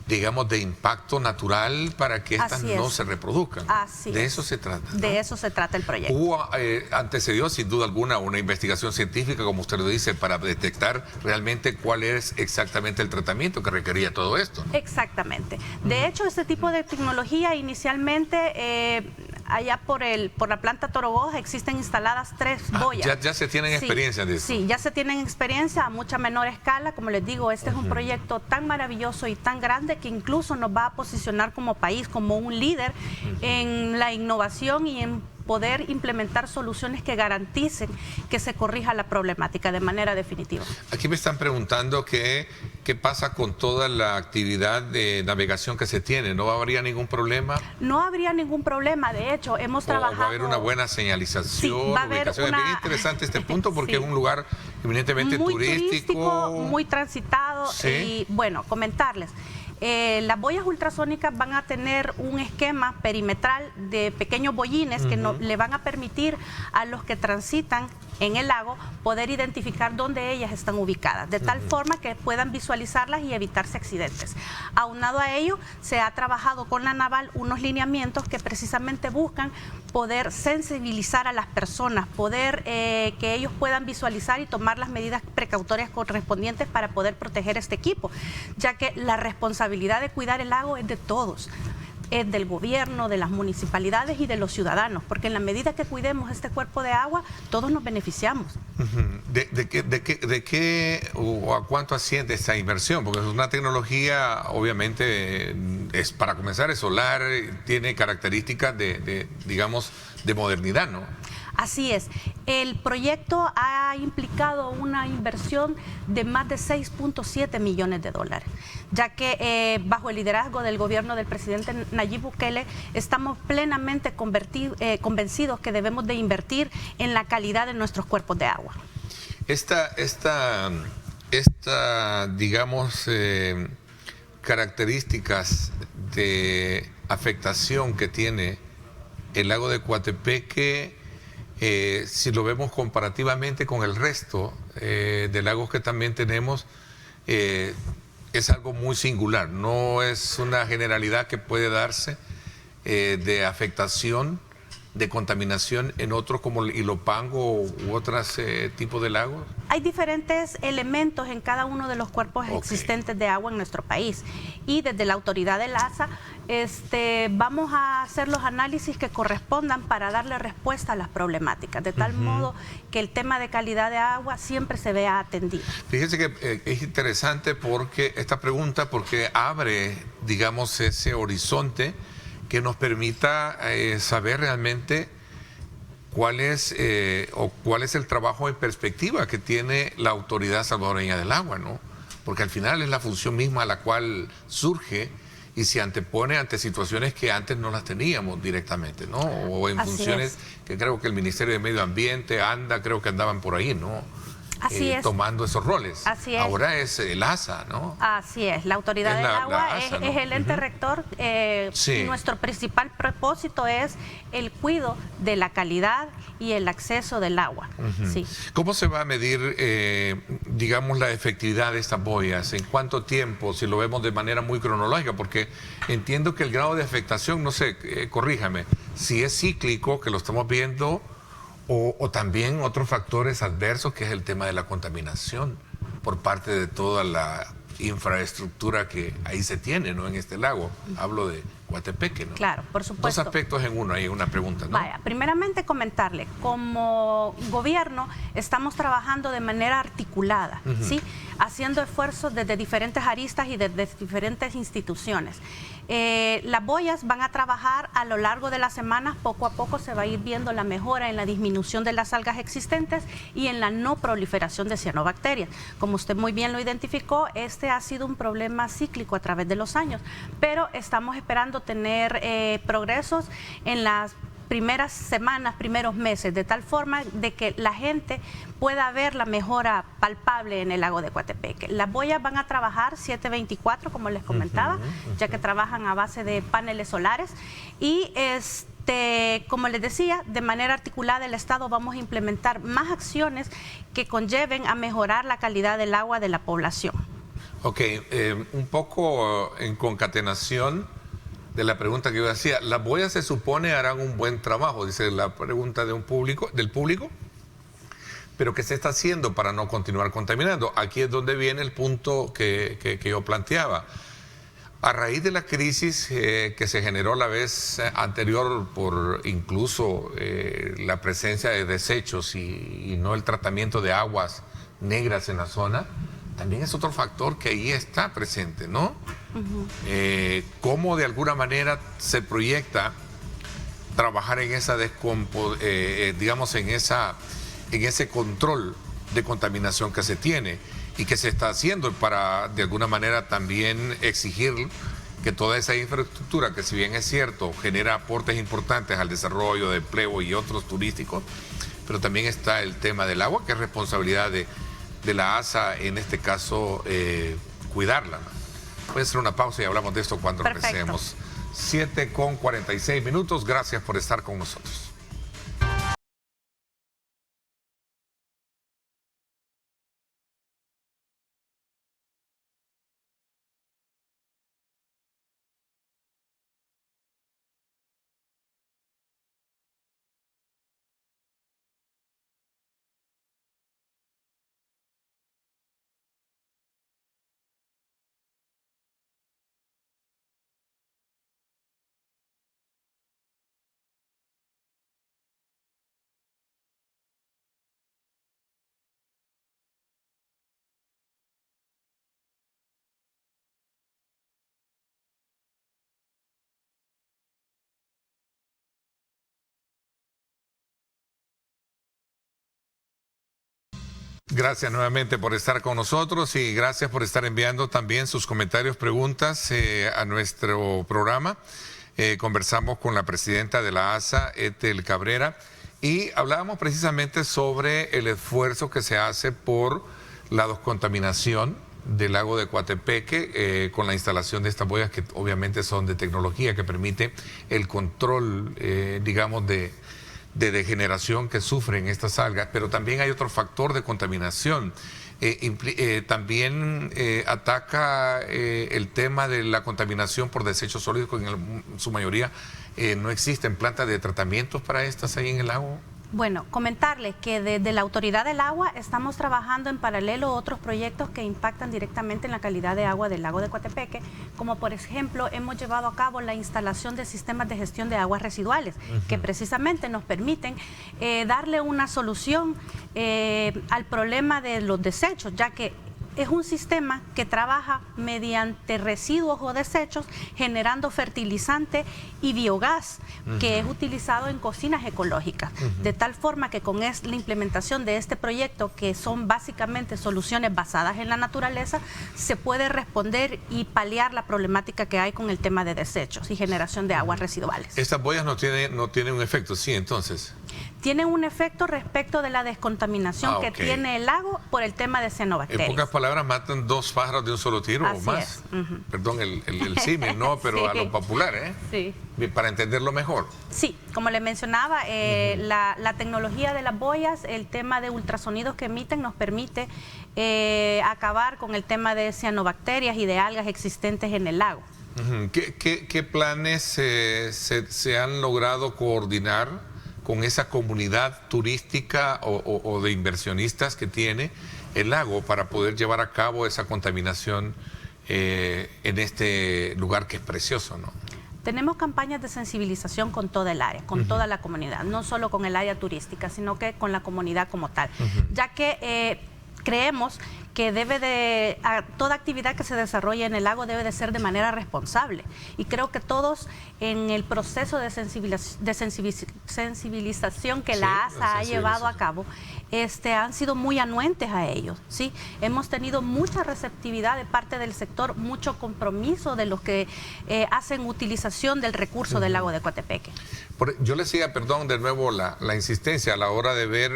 digamos, de impacto natural para que estas no se reproduzcan. De eso se trata, ¿no? De eso se trata el proyecto. Antecedió sin duda alguna una investigación científica, como usted lo dice, para detectar realmente cuál es exactamente el tratamiento que requería todo esto. Exactamente. De hecho, este tipo de tecnología inicialmente allá por la planta Torogoja existen instaladas 3 boyas. Ya se tienen experiencia de eso. Sí, ya se tienen experiencia a mucha menor escala. Como les digo, este es un proyecto tan maravilloso y tan grande que incluso nos va a posicionar como país, como un líder en la innovación y en poder implementar soluciones que garanticen que se corrija la problemática de manera definitiva. Aquí me están preguntando qué pasa con toda la actividad de navegación que se tiene. ¿No habría ningún problema? No habría ningún problema. De hecho, hemos trabajado... ¿Va a haber una buena señalización? Sí, va a haber ubicación? Es bien interesante este punto porque es un lugar eminentemente muy turístico, muy transitado. Sí. Y bueno, comentarles. Las boyas ultrasónicas van a tener un esquema perimetral de pequeños boyines que le van a permitir a los que transitan en el lago poder identificar dónde ellas están ubicadas, de tal forma que puedan visualizarlas y evitarse accidentes. Aunado a ello, se ha trabajado con la Naval unos lineamientos que precisamente buscan poder sensibilizar a las personas, poder que ellos puedan visualizar y tomar las medidas precautorias correspondientes para poder proteger este equipo, ya que la responsabilidad de cuidar el lago es de todos. Es del gobierno, de las municipalidades y de los ciudadanos, porque en la medida que cuidemos este cuerpo de agua, todos nos beneficiamos. ¿De qué o a cuánto asciende esta inversión? Porque es una tecnología, obviamente, para comenzar, es solar, tiene características digamos, de modernidad, ¿no? Así es. El proyecto ha implicado una inversión de más de 6.7 millones de dólares, ya que bajo el liderazgo del gobierno del presidente Nayib Bukele estamos plenamente convencidos que debemos de invertir en la calidad de nuestros cuerpos de agua. Esta digamos, características de afectación que tiene el lago de Coatepeque, si lo vemos comparativamente con el resto de lagos que también tenemos, es algo muy singular, no es una generalidad que puede darse de afectación, de contaminación en otros como Ilopango u otros tipos de lagos. Hay diferentes elementos en cada uno de los cuerpos existentes de agua en nuestro país, y desde la autoridad del ASA vamos a hacer los análisis que correspondan para darle respuesta a las problemáticas, de tal modo que el tema de calidad de agua siempre se vea atendido. Fíjense que es interesante porque esta pregunta, porque abre, digamos, ese horizonte que nos permita saber realmente cuál es el trabajo en perspectiva que tiene la Autoridad Salvadoreña del Agua, ¿no? Porque al final es la función misma a la cual surge y se antepone ante situaciones que antes no las teníamos directamente, ¿no? O en funciones que creo que el Ministerio de Medio Ambiente, creo que andaban por ahí, ¿no? Tomando esos roles. Así es. Ahora es el ASA, ¿no? Así es, la Autoridad del Agua ASA, ¿no? es el ente rector. Nuestro principal propósito es el cuidado de la calidad y el acceso del agua. Sí. ¿Cómo se va a medir, digamos, la efectividad de estas boyas? ¿En cuánto tiempo? Si lo vemos de manera muy cronológica, porque entiendo que el grado de afectación, no sé, corríjame, si es cíclico, que lo estamos viendo, o también otros factores adversos, que es el tema de la contaminación por parte de toda la infraestructura que ahí se tiene, ¿no? En este lago. Hablo de Coatepeque, ¿no? Claro, por supuesto. Dos aspectos en uno, ahí una pregunta, ¿no? Vaya, primeramente comentarle, como gobierno estamos trabajando de manera articulada, ¿sí? Haciendo esfuerzos desde diferentes aristas y desde diferentes instituciones. Las boyas van a trabajar a lo largo de las semanas, poco a poco se va a ir viendo la mejora en la disminución de las algas existentes y en la no proliferación de cianobacterias. Como usted muy bien lo identificó, este ha sido un problema cíclico a través de los años, pero estamos esperando tener progresos en las primeras semanas, primeros meses, de tal forma de que la gente pueda ver la mejora palpable en el lago de Coatepeque. Las boyas van a trabajar 7/24, como les comentaba, ya que trabajan a base de paneles solares y como les decía, de manera articulada el Estado vamos a implementar más acciones que conlleven a mejorar la calidad del agua de la población. Ok, un poco en concatenación de la pregunta que yo hacía, las boyas se supone harán un buen trabajo, dice la pregunta del público, pero ¿qué se está haciendo para no continuar contaminando? Aquí es donde viene el punto que yo planteaba. A raíz de la crisis que se generó la vez anterior por incluso la presencia de desechos y no el tratamiento de aguas negras en la zona, también es otro factor que ahí está presente, ¿no? Cómo de alguna manera se proyecta trabajar en esa digamos en ese control de contaminación que se tiene y que se está haciendo para de alguna manera también exigir que toda esa infraestructura, que si bien es cierto genera aportes importantes al desarrollo de empleo y otros turísticos, pero también está el tema del agua, que es responsabilidad de la ASA, en este caso cuidarla, ¿no? Puede ser una pausa y hablamos de esto cuando regresemos. 7:46. Gracias por estar con nosotros. Gracias nuevamente por estar con nosotros y gracias por estar enviando también sus comentarios, preguntas a nuestro programa. Conversamos con la presidenta de la ASA, Ethel Cabrera, y hablábamos precisamente sobre el esfuerzo que se hace por la descontaminación del lago de Coatepeque con la instalación de estas boyas que obviamente son de tecnología que permite el control, digamos, de degeneración que sufren estas algas, pero también hay otro factor de contaminación. También ataca el tema de la contaminación por desechos sólidos, que en su mayoría no existen plantas de tratamiento para estas ahí en el lago. Bueno, comentarles que desde la Autoridad del Agua estamos trabajando en paralelo otros proyectos que impactan directamente en la calidad de agua del lago de Coatepeque, como por ejemplo hemos llevado a cabo la instalación de sistemas de gestión de aguas residuales, que precisamente nos permiten darle una solución al problema de los desechos, ya que es un sistema que trabaja mediante residuos o desechos generando fertilizante y biogás que es utilizado en cocinas ecológicas. De tal forma que con la implementación de este proyecto, que son básicamente soluciones basadas en la naturaleza, se puede responder y paliar la problemática que hay con el tema de desechos y generación de aguas residuales. Estas boyas no tienen un efecto, sí, entonces. Tienen un efecto respecto de la descontaminación que tiene el lago por el tema de cianobacterias. En pocas palabras, matan dos pájaros de un solo tiro. Así o más. Es. Perdón, el símil, ¿no? Pero Sí. a lo popular, ¿eh? Sí. Para entenderlo mejor. Sí, como le mencionaba, la tecnología de las boyas, el tema de ultrasonidos que emiten nos permite acabar con el tema de cianobacterias y de algas existentes en el lago. ¿Qué planes se han logrado coordinar con esa comunidad turística o de inversionistas que tiene el lago para poder llevar a cabo esa contaminación en este lugar que es precioso, ¿no? Tenemos campañas de sensibilización con toda el área, con toda la comunidad, no solo con el área turística, sino que con la comunidad como tal, ya que creemos que toda actividad que se desarrolle en el lago debe de ser de manera responsable, y creo que todos en el proceso de sensibilización que la ASA ha llevado a cabo han sido muy anuentes a ellos, ¿sí? Hemos tenido mucha receptividad de parte del sector, mucho compromiso de los que hacen utilización del recurso del lago de Coatepeque. Yo le decía, perdón, de nuevo la insistencia a la hora de ver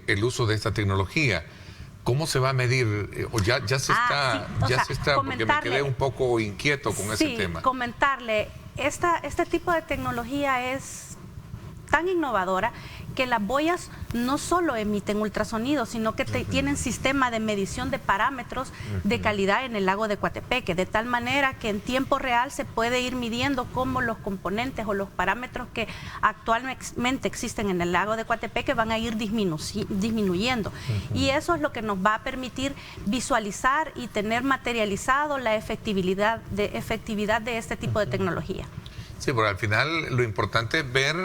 el uso de esta tecnología. ¿Cómo se va a medir? ¿O ya se está? Sí, ya se está, porque me quedé un poco inquieto con ese tema. Comentarle, este tipo de tecnología es tan innovadora que las boyas no solo emiten ultrasonidos, sino que tienen sistema de medición de parámetros de calidad en el lago de Coatepeque, de tal manera que en tiempo real se puede ir midiendo cómo los componentes o los parámetros que actualmente existen en el lago de Coatepeque van a ir disminuyendo. Y eso es lo que nos va a permitir visualizar y tener materializado la efectividad de este tipo de tecnología. Sí, pero al final lo importante es ver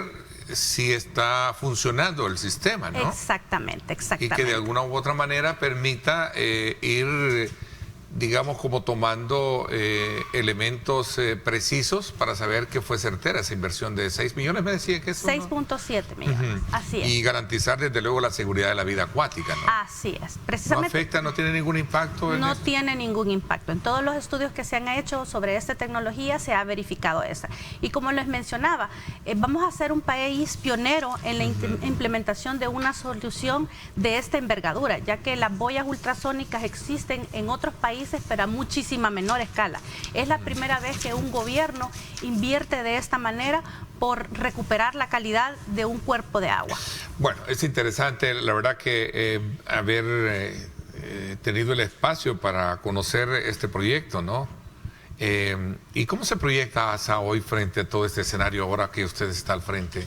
si está funcionando el sistema, ¿no? Exactamente. Y que de alguna u otra manera permita ir, digamos, como tomando elementos precisos para saber que fue certera esa inversión de 6 millones, me decía que es 6.7 millones, así es. Y garantizar desde luego la seguridad de la vida acuática, ¿no? Así es, precisamente. ¿No afecta, no tiene ningún impacto? No tiene ningún impacto. En todos los estudios que se han hecho sobre esta tecnología se ha verificado esa. Y como les mencionaba, vamos a ser un país pionero en la implementación de una solución de esta envergadura, ya que las boyas ultrasónicas existen en otros países, pero a muchísima menor escala. Es la primera vez que un gobierno invierte de esta manera por recuperar la calidad de un cuerpo de agua. Bueno, es interesante, la verdad que haber tenido el espacio para conocer este proyecto, ¿no? ¿Y cómo se proyecta ASA hoy frente a todo este escenario ahora que usted está al frente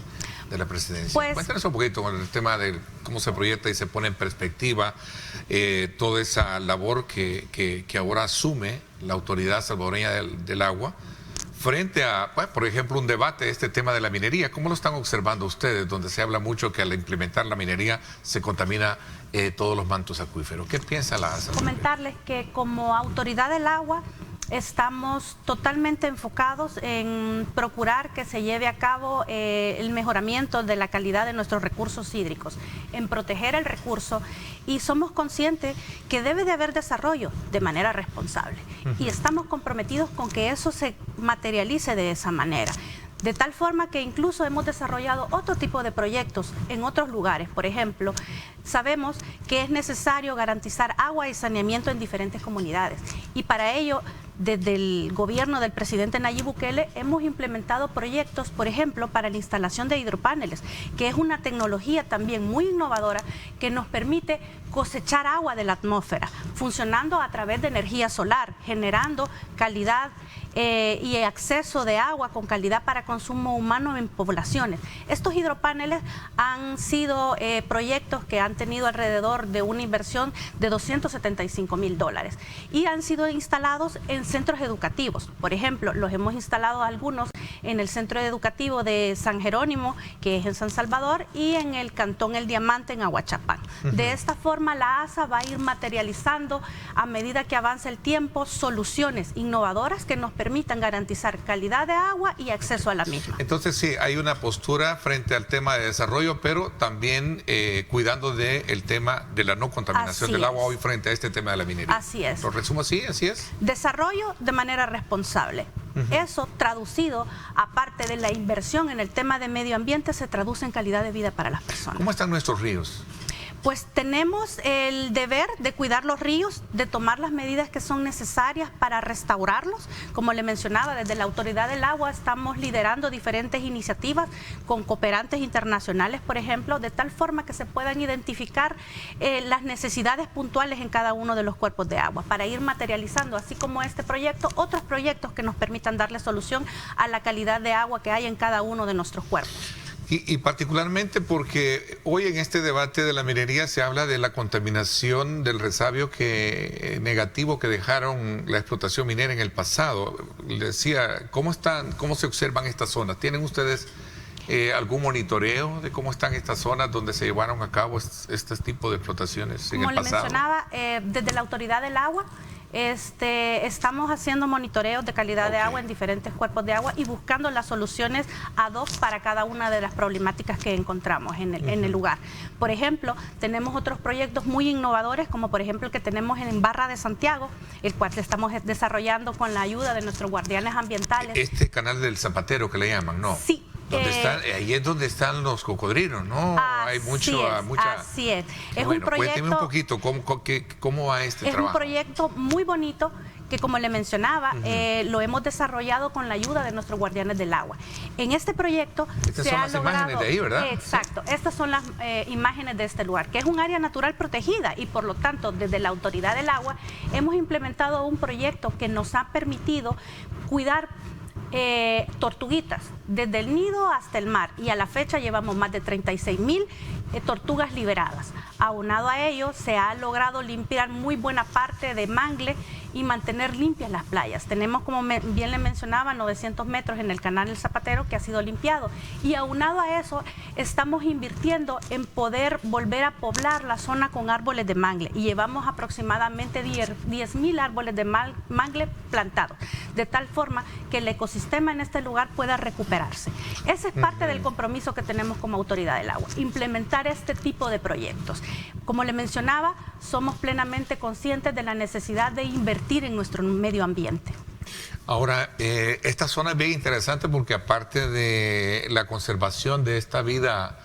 de la presidencia? Pues, cuéntanos un poquito con el tema de cómo se proyecta y se pone en perspectiva toda esa labor que ahora asume la Autoridad Salvadoreña del Agua frente a, bueno, por ejemplo, un debate de este tema de la minería. ¿Cómo lo están observando ustedes, donde se habla mucho que al implementar la minería se contamina todos los mantos acuíferos? ¿Qué piensa la ASA? Comentarles que como Autoridad del Agua estamos totalmente enfocados en procurar que se lleve a cabo el mejoramiento de la calidad de nuestros recursos hídricos, en proteger el recurso, y somos conscientes que debe de haber desarrollo de manera responsable. Y estamos comprometidos con que eso se materialice de esa manera. De tal forma que incluso hemos desarrollado otro tipo de proyectos en otros lugares. Por ejemplo, sabemos que es necesario garantizar agua y saneamiento en diferentes comunidades. Y para ello, desde el gobierno del presidente Nayib Bukele, hemos implementado proyectos, por ejemplo, para la instalación de hidropaneles, que es una tecnología también muy innovadora que nos permite cosechar agua de la atmósfera, funcionando a través de energía solar, generando calidad y acceso de agua con calidad para consumo humano en poblaciones. Estos hidropaneles han sido proyectos que han tenido alrededor de una inversión de $275,000 y han sido instalados en centros educativos. Por ejemplo, los hemos instalado algunos en el centro educativo de San Jerónimo, que es en San Salvador, y en el cantón El Diamante, en Aguachapán. De esta forma, la ASA va a ir materializando, a medida que avance el tiempo, soluciones innovadoras que nos permitan garantizar calidad de agua y acceso a la misma. Entonces sí, hay una postura frente al tema de desarrollo, pero también cuidando del tema de la no contaminación del agua hoy frente a este tema de la minería. Así es. ¿Lo resumo así? ¿Así es? Desarrollo de manera responsable. Eso traducido, aparte de la inversión en el tema de medio ambiente, se traduce en calidad de vida para las personas. ¿Cómo están nuestros ríos? Pues tenemos el deber de cuidar los ríos, de tomar las medidas que son necesarias para restaurarlos. Como le mencionaba, desde la Autoridad del Agua estamos liderando diferentes iniciativas con cooperantes internacionales, por ejemplo, de tal forma que se puedan identificar las necesidades puntuales en cada uno de los cuerpos de agua, para ir materializando, así como este proyecto, otros proyectos que nos permitan darle solución a la calidad de agua que hay en cada uno de nuestros cuerpos. Y particularmente porque hoy en este debate de la minería se habla de la contaminación del resabio negativo que dejaron la explotación minera en el pasado. Le decía, ¿cómo se observan estas zonas? ¿Tienen ustedes algún monitoreo de cómo están estas zonas donde se llevaron a cabo este tipo de explotaciones en el pasado? Como le mencionaba, desde la Autoridad del Agua, estamos haciendo monitoreos de calidad de agua en diferentes cuerpos de agua y buscando las soluciones ad hoc para cada una de las problemáticas que encontramos en el lugar. Por ejemplo, tenemos otros proyectos muy innovadores, como por ejemplo el que tenemos en Barra de Santiago, el cual estamos desarrollando con la ayuda de nuestros guardianes ambientales. Este canal del Zapatero que le llaman, ¿no? Sí. Ahí es donde están los cocodrilos, ¿no? Hay mucha... Así es. Es bueno, un proyecto... Cuénteme un poquito, ¿cómo va este trabajo? Es un proyecto muy bonito que, como le mencionaba, lo hemos desarrollado con la ayuda de nuestros guardianes del agua. En este proyecto Estas son las imágenes de ahí, ¿verdad? Exacto, estas son las imágenes de este lugar, que es un área natural protegida, y por lo tanto, desde la Autoridad del Agua hemos implementado un proyecto que nos ha permitido cuidar tortuguitas desde el nido hasta el mar, y a la fecha llevamos más de 36,000 tortugas liberadas. Aunado a ello, se ha logrado limpiar muy buena parte de mangle y mantener limpias las playas. Tenemos, como bien le mencionaba, 900 metros en el canal El Zapatero que ha sido limpiado, y aunado a eso estamos invirtiendo en poder volver a poblar la zona con árboles de mangle, y llevamos aproximadamente 10,000 árboles de mangle plantados, de tal forma que el ecosistema en este lugar pueda recuperarse. Ese es parte del compromiso que tenemos como Autoridad del Agua, implementar este tipo de proyectos. Como le mencionaba, somos plenamente conscientes de la necesidad de invertir en nuestro medio ambiente. Ahora, esta zona es bien interesante porque aparte de la conservación de esta vida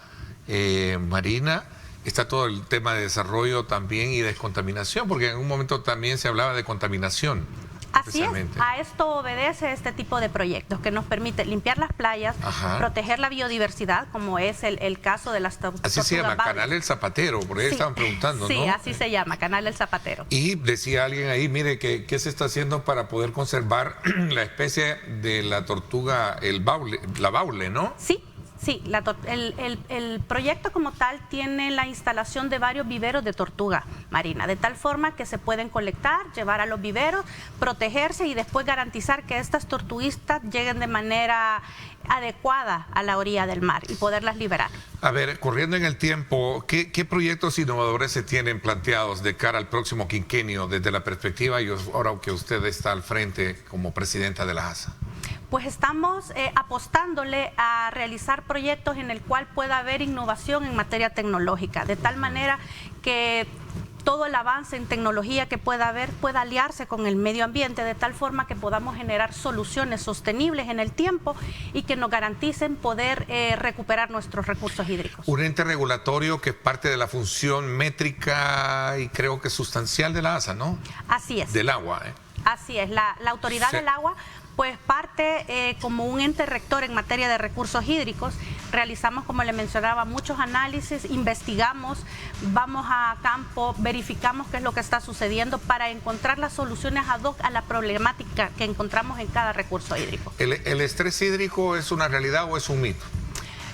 marina, está todo el tema de desarrollo también y descontaminación, porque en un momento también se hablaba de contaminación. Así es, a esto obedece este tipo de proyectos que nos permite limpiar las playas, proteger la biodiversidad, como es el caso de las tortugas. Así se llama, Canal El Zapatero, por ahí estaban preguntando, sí, ¿no? Sí, así se llama, Canal El Zapatero. Y decía alguien ahí, mire, ¿qué se está haciendo para poder conservar la especie de la tortuga, la baule, ¿no? Sí. Sí, el proyecto como tal tiene la instalación de varios viveros de tortuga marina, de tal forma que se pueden colectar, llevar a los viveros, protegerse y después garantizar que estas tortuguistas lleguen de manera adecuada a la orilla del mar y poderlas liberar. A ver, corriendo en el tiempo, ¿qué proyectos innovadores se tienen planteados de cara al próximo quinquenio desde la perspectiva, y ahora que usted está al frente como presidenta de la ASA? Pues estamos apostándole a realizar proyectos en el cual pueda haber innovación en materia tecnológica, de tal manera que todo el avance en tecnología que pueda haber pueda aliarse con el medio ambiente, de tal forma que podamos generar soluciones sostenibles en el tiempo y que nos garanticen poder recuperar nuestros recursos hídricos. Un ente regulatorio que es parte de la función métrica y creo que sustancial de la ASA, ¿no? Así es. Del agua, Así es, la Autoridad del Agua pues parte como un ente rector en materia de recursos hídricos. Realizamos, como le mencionaba, muchos análisis, investigamos, vamos a campo, verificamos qué es lo que está sucediendo para encontrar las soluciones ad hoc a la problemática que encontramos en cada recurso hídrico. ¿El estrés hídrico es una realidad o es un mito?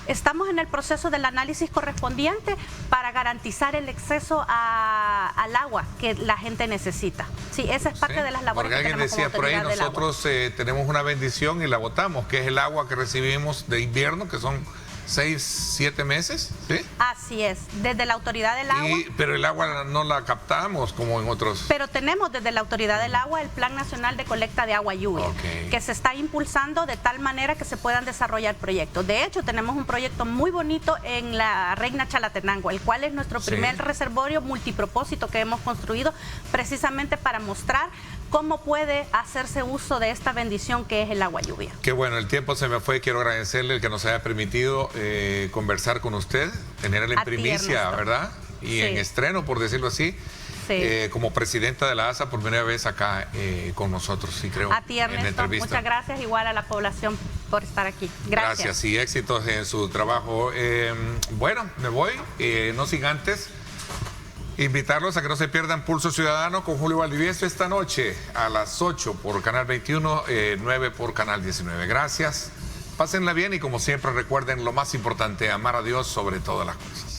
Estamos en el proceso del análisis correspondiente para garantizar el acceso al agua que la gente necesita. Sí, esa es parte de las labores que tenemos como Autoridad del Agua. Porque alguien decía por ahí, nosotros tenemos una bendición y la botamos, que es el agua que recibimos de invierno, que son 6, 7 meses, ¿sí? Así es, desde la Autoridad del Agua. Pero el agua no la captamos como en otros. Pero tenemos desde la Autoridad del Agua el Plan Nacional de Colecta de Agua Lluvia, que se está impulsando de tal manera que se puedan desarrollar proyectos. De hecho, tenemos un proyecto muy bonito en la Reina Chalatenango, el cual es nuestro primer reservorio multipropósito que hemos construido precisamente para mostrar cómo puede hacerse uso de esta bendición que es el agua lluvia. Qué bueno, el tiempo se me fue. Quiero agradecerle el que nos haya permitido conversar con usted, tenerla en primicia, ¿verdad? Y en estreno, por decirlo así, como presidenta de la ASA por primera vez acá con nosotros, sí, creo. A ti, Ernesto, muchas gracias, igual a la población por estar aquí. Gracias y éxitos en su trabajo. Bueno, me voy, no sin antes invitarlos a que no se pierdan Pulso Ciudadano con Julio Valdivieso esta noche a las 8 por Canal 21, 9 por Canal 19. Gracias, pásenla bien y como siempre recuerden lo más importante, amar a Dios sobre todas las cosas.